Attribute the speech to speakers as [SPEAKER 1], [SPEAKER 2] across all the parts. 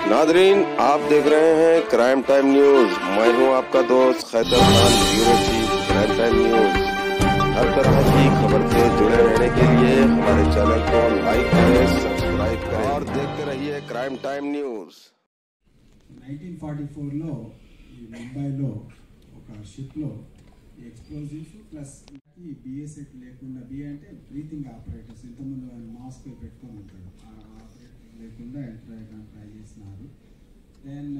[SPEAKER 1] Nadreen, आप देख रहे हैं क्राइम टाइम न्यूज। मैं हूं आपका दोस्त Khaitar Khan, bureau chief crime time news. हर तरह की खबर से जुड़े रहने के लिए हमारे चैनल को लाइक करें, सब्सक्राइब करें और देखते रहिए क्राइम टाइम न्यूज।
[SPEAKER 2] 1944 లో ముంబైలో ఒక షిప్ లో ఎక్స్ప్లోజివ్స్ ప్లస్ బిఎస్ఎఫ్ లేకుండా బి అంటే బ్రీతింగ్ ఆపరేటర్స్ ఇంతకుముందు ఆయన మాస్క్ పెట్టుకొని ఉంటాడు ఆ ఆపరేటర్ లేకుండా ఎంటర్ అయ్యడానికి ట్రై చేసినారు. దెన్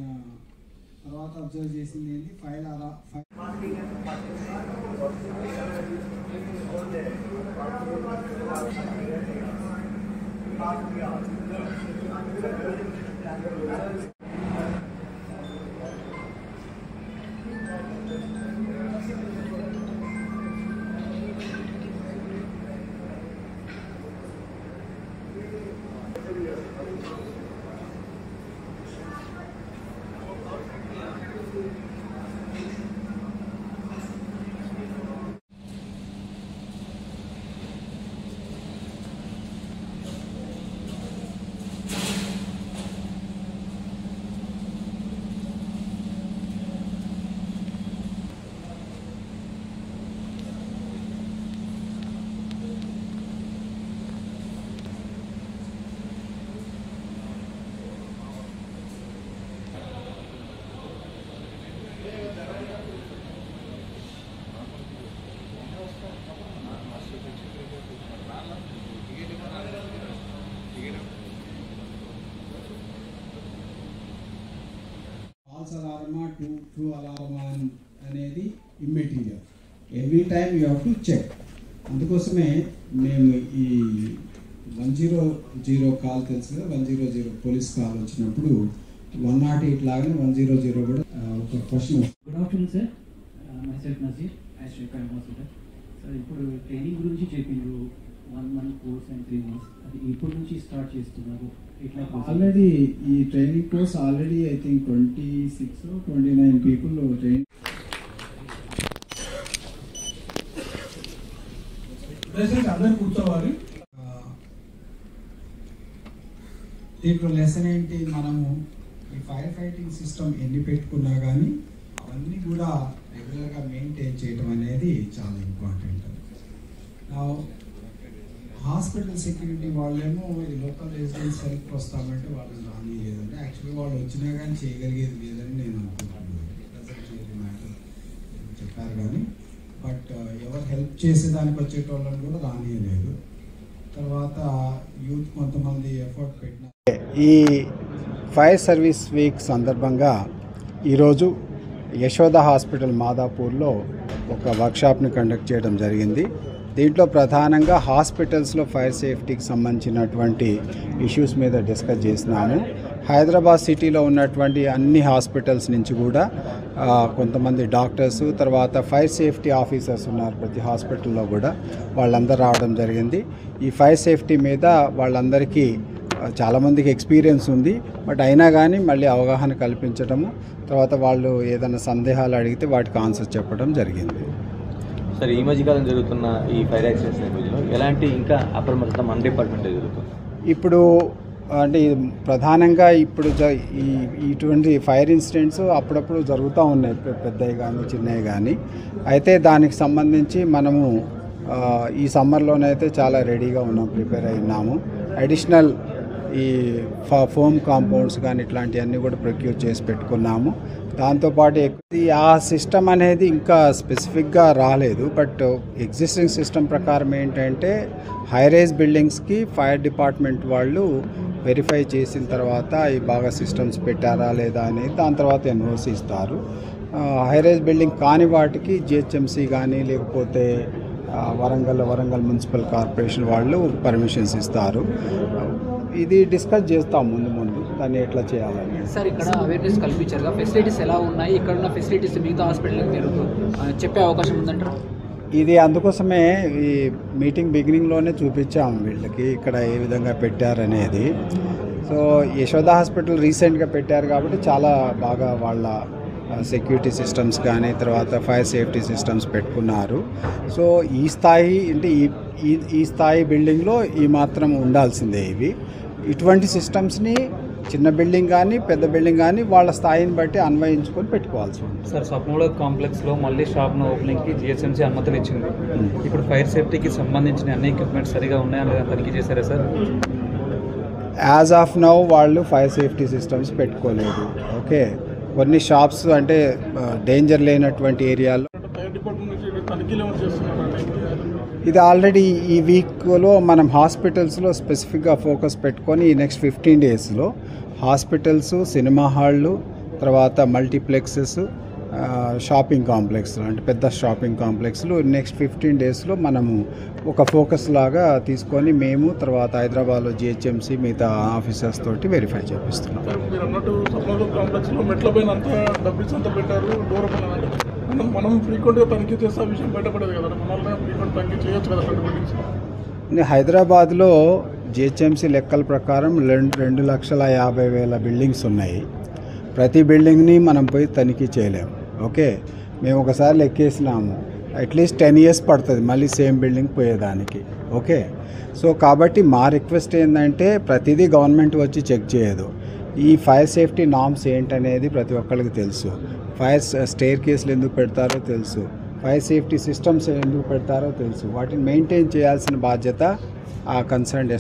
[SPEAKER 2] తర్వాత అబ్జర్వ్ చేసింది ఏంటి ఫైల్ ఫాల్స్ అలారమా ట్రూ అలారమా అనేది immaterial. Every time you have to check. అందుకోసమే మేము ఈ 100 కాల్ తెలుసు కదా, 100 పోలీస్ కాల్ వచ్చినప్పుడు 108 లాగానే 100 కూడా ఒక question.
[SPEAKER 3] Good afternoon sir, myself Nazir, as crime hospital. Sir ఇప్పుడు ట్రైనింగ్ గురించి చెప్పిండ్రు, 1 month కోర్స్ అండ్ 3 months. అది ఇప్పటి నుంచి స్టార్ట్ చేస్తున్నారు.
[SPEAKER 2] ఆల్రెడీ ఈ training course already I think 26-29 people training. అందరు కూర్చోవాలి. దీంట్లో లెసన్ ఏంటి, మనము ఈ ఫైర్ ఫైటింగ్ సిస్టమ్ ఎన్ని పెట్టుకున్నా కానీ అవన్నీ కూడా రెగ్యులర్గా మెయింటైన్ చేయడం అనేది చాలా ఇంపార్టెంట్. హాస్పిటల్ సెక్యూరిటీ వాళ్ళేమో ఈ లోకల్ రెసిడెన్స్ సెల్ఫ్ వస్తామంటే వాళ్ళని రాని లేదంటే యాక్చువల్గా వాళ్ళు వచ్చినా కానీ చేయగలిగేది లేదని నేను అనుకుంటున్నాను. చెప్పారు కానీ బట్ ఎవరు హెల్ప్ చేసేదానికి వచ్చేటోళ్ళని కూడా రానియలేదు. తర్వాత యూత్ కొంతమంది ఎఫర్ట్ పెట్టిన ఈ ఫైర్ సర్వీస్ వీక్ సందర్భంగా ఈరోజు యశోద హాస్పిటల్ మాదాపూర్లో ఒక వర్క్షాప్ని కండక్ట్ చేయడం జరిగింది. దీంట్లో ప్రధానంగా హాస్పిటల్స్లో ఫైర్ సేఫ్టీకి సంబంధించినటువంటి ఇష్యూస్ మీద డిస్కస్ చేసినాము. హైదరాబాద్ సిటీలో ఉన్నటువంటి అన్ని హాస్పిటల్స్ నుంచి కూడా కొంతమంది డాక్టర్స్, తర్వాత ఫైర్ సేఫ్టీ ఆఫీసర్స్ ఉన్నారు ప్రతి హాస్పిటల్లో కూడా, వాళ్ళందరూ రావడం జరిగింది. ఈ ఫైర్ సేఫ్టీ మీద వాళ్ళందరికీ చాలామందికి ఎక్స్పీరియన్స్ ఉంది, బట్ అయినా కానీ మళ్ళీ అవగాహన కల్పించడము, తర్వాత వాళ్ళు ఏదైనా సందేహాలు అడిగితే వాటికి ఆన్సర్ చెప్పడం జరిగింది.
[SPEAKER 4] సరే, ఈ మధ్యకాలం జరుగుతున్న ఈ ఫైర్ యాక్సిడెంట్స్ నేపథ్యంలో ఎలాంటి ఇంకా అప్రమత్తత మన డిపార్ట్మెంట్లో జరుగుతుంది?
[SPEAKER 2] ఇప్పుడు అంటే ప్రధానంగా ఇప్పుడు ఇటువంటి ఫైర్ ఇన్సిడెంట్స్ అప్పుడప్పుడు జరుగుతూ ఉన్నాయి, పెద్దవి కానీ చిన్నవి కానీ. అయితే దానికి సంబంధించి మనము ఈ సమ్మర్లోనైతే చాలా రెడీగా ఉన్నాం, ప్రిపేర్ అయినాము. అడిషనల్ ఈ ఫోమ్ కాంపౌండ్స్ కానీ ఇట్లాంటివన్నీ కూడా ప్రొక్యూర్ చేసి పెట్టుకున్నాము. దాంతోపాటు ఆ సిస్టమ్ అనేది ఇంకా స్పెసిఫిక్గా రాలేదు, బట్ ఎగ్జిస్టింగ్ సిస్టమ్ ప్రకారం ఏంటంటే హైరైజ్ బిల్డింగ్స్కి ఫైర్ డిపార్ట్మెంట్ వాళ్ళు వెరిఫై చేసిన తర్వాత ఈ బాగా సిస్టమ్స్ పెట్టారా లేదా అనేది, దాని తర్వాత ఎన్ఓసి ఇస్తారు. హైరైజ్ బిల్డింగ్ కాని వాటికి జిహెచ్ఎంసీ కానీ లేకపోతే వరంగల్ మున్సిపల్ కార్పొరేషన్ వాళ్ళు పర్మిషన్స్ ఇస్తారు. ఇది డిస్కస్ చేస్తాం ముందు దాన్ని ఎట్లా చేయాలని.
[SPEAKER 3] సార్, ఇక్కడ అవేర్నెస్ కల్పించారు, ఫెసిలిటీస్ ఎలా ఉన్నాయి, ఇక్కడ ఉన్న ఫెసిలిటీస్ మిగతా హాస్పిటల్కి మీరు చెప్పే అవకాశం ఉందంటారా?
[SPEAKER 2] ఇది అందుకోసమే ఈ మీటింగ్ బిగినింగ్లోనే చూపించాము వీళ్ళకి ఇక్కడ ఏ విధంగా పెట్టారనేది. సో యశోద హాస్పిటల్ రీసెంట్గా పెట్టారు కాబట్టి చాలా బాగా వాళ్ళ సెక్యూరిటీ సిస్టమ్స్ కానీ తర్వాత ఫైర్ సేఫ్టీ సిస్టమ్స్ పెట్టుకున్నారు. సో ఈ స్థాయి అంటే ఈ స్థాయి బిల్డింగ్లో ఈ మాత్రం ఉండాల్సిందే. ఇటువంటి సిస్టమ్స్ని చిన్న బిల్డింగ్ కానీ పెద్ద బిల్డింగ్ కానీ వాళ్ళ స్థాయిని బట్టి అన్వయించుకొని పెట్టుకోవాల్సి ఉంటుంది.
[SPEAKER 5] సార్ స్వప్నలో కాంప్లెక్స్లో మళ్ళీ షాప్ను ఓపెనింగ్కి జిహెచ్ఎంసీ అనుమతులు ఇచ్చింది. ఇప్పుడు ఫైర్ సేఫ్టీకి సంబంధించిన అన్ని ఎక్విప్మెంట్స్ సరిగా ఉన్నాయా లేదా తనిఖీ చేశారా సార్?
[SPEAKER 2] యాజ్ ఆఫ్ నౌ వాళ్ళు ఫైర్ సేఫ్టీ సిస్టమ్స్ పెట్టుకోలేదు. ఓకే, కొన్ని షాప్స్ అంటే డేంజర్ లేనటువంటి ఏరియాలో ఇది ఆల్రెడీ ఈ వీక్లో మనం హాస్పిటల్స్లో స్పెసిఫిక్గా ఫోకస్ పెట్టుకొని ఈ నెక్స్ట్ 15 డేస్లో హాస్పిటల్స్, సినిమా హాళ్ళు, తర్వాత మల్టీప్లెక్సెస్, షాపింగ్ కాంప్లెక్స్లు అంటే పెద్ద షాపింగ్ కాంప్లెక్స్లు నెక్స్ట్ 15 డేస్లో మనము ఒక ఫోకస్ లాగా తీసుకొని మేము తర్వాత హైదరాబాద్లో జిహెచ్ఎంసీ మిగతా ఆఫీసర్స్ తోటి వెరిఫై చేపిస్తున్నాం.
[SPEAKER 6] మీరు అన్నట్టు సప్లై కాంప్లెక్స్లో మెట్ల పైన అంతా డబ్బులు అంతా పెట్టారు. డోర్ మనం ఫ్రీక్వెంట్గా తనిఖీ చేస్తే ఆ విషయం బయటపడేది కదా, మన ఫ్రీక్వెంట్ తనిఖీ చేయొచ్చు కదా బిల్డింగ్స్.
[SPEAKER 2] హైదరాబాద్లో జిహెచ్ఎంసీ లెక్కల ప్రకారం 2,50,000 బిల్డింగ్స్ ఉన్నాయి. ప్రతి బిల్డింగ్ని మనం పోయి తనిఖీ చేయలేము. ఓకే, మేము ఒకసారి లెక్కేసినాము, అట్లీస్ట్ 10 years పడుతుంది మళ్ళీ సేమ్ బిల్డింగ్ పోయేదానికి. ఓకే, సో కాబట్టి మా రిక్వెస్ట్ ఏంటంటే ప్రతిదీ గవర్నమెంట్ వచ్చి చెక్ చేయదు. ఈ ఫైర్ సేఫ్టీ నార్మ్స్ ఏంటనేది ప్రతి ఒక్కరికి తెలుసు. ఫైర్ స్టేర్ కేసులు ఎందుకు పెడతారో తెలుసు, ఫైర్ సేఫ్టీ సిస్టమ్స్ ఎందుకు పెడతారో తెలుసు. వాటిని మెయింటైన్ చేయాల్సిన బాధ్యత ఆ కన్సర్న్